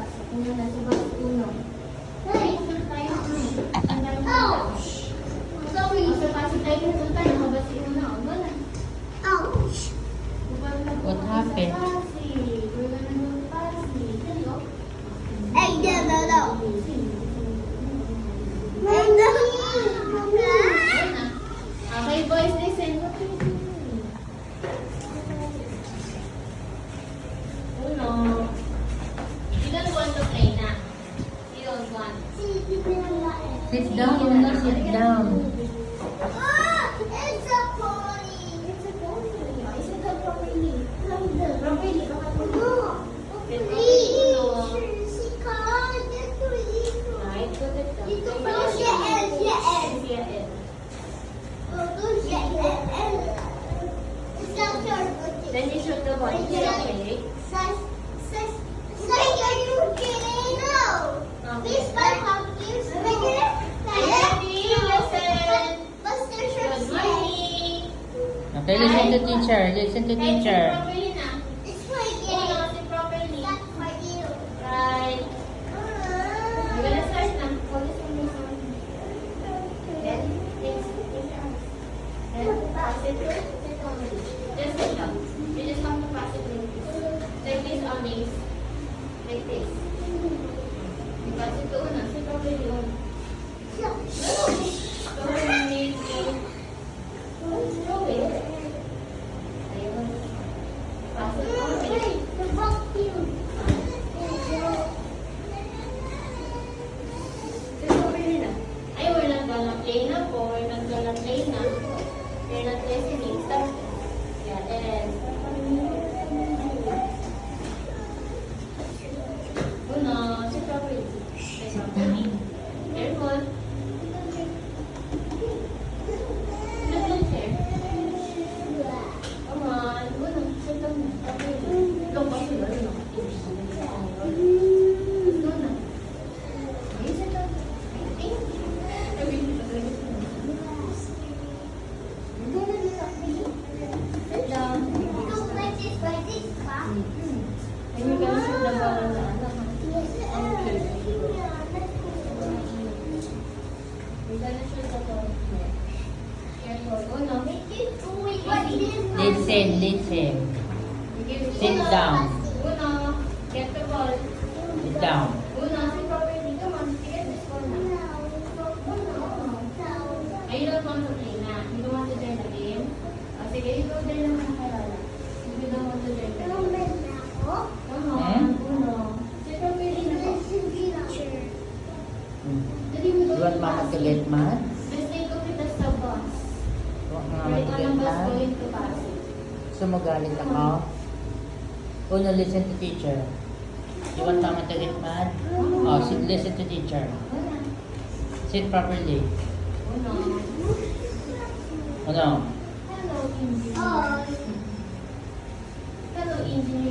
baso. Una na sa baso. Uno. Ay, saan tayo? Ang dami na. Sorry. Sa baso tayo nasunta. Nakabasi una. O, gano'n. Ouch. What happened? We're gonna do Pasi. Dali, oh. Hey, no. Okay, boys, listen. Uno. You don't want to play na. You don't want. Sit down, Una, sit down. It's a pony. It's a pony. Is it a properly? Properly. Right, put it down. Then you shoot the ball. Is it okay? Ready, listen. Good morning. Okay, listen to teacher. Listen to teacher. Sit properly na. Uno, sit properly. Right. We're gonna start na. Focus on this one. Then, next. Then, pass it to sit on it. Just sit down. You just have to pass it like this. Like this on this. Like this. You pass it to Una. Sit properly on. Throw it. Ayun. Pass it on it. Sit properly na. Ay, we're not gonna play na po. We're not gonna play na. We're not listening. Stop. Yeah, and Uno, sit properly. Sit properly. Careful. Look like here. Come on. Uno, sit down na. Properly. Look, kasi wala na. Go na. Okay, sit down. Okay. Sit down. And you're gonna shoot the ball on the ano, ha? We're gonna shoot the ball here. Careful. Uno. Listen, listen. Sit Uno. down. Uno. Get the ball. Sit down. Uno. Sit properly. Come on. Get this ball na. I don't want to play na. You don't want to join the game? O, sige, you go there naman nakalala. If you don't want to join the game. Come on. Uno. Sit properly na po. Dali mo You want mama to get mad? Let's take off it as the bus. Want mama Right to on get the bus mad? going to pass. Gusto mo galit ako? Una, listen to teacher. You want mama to get mad? Oh, listen to teacher. Una. Sit properly. Uno. Ano? Hello, Indy. Hello, Indy.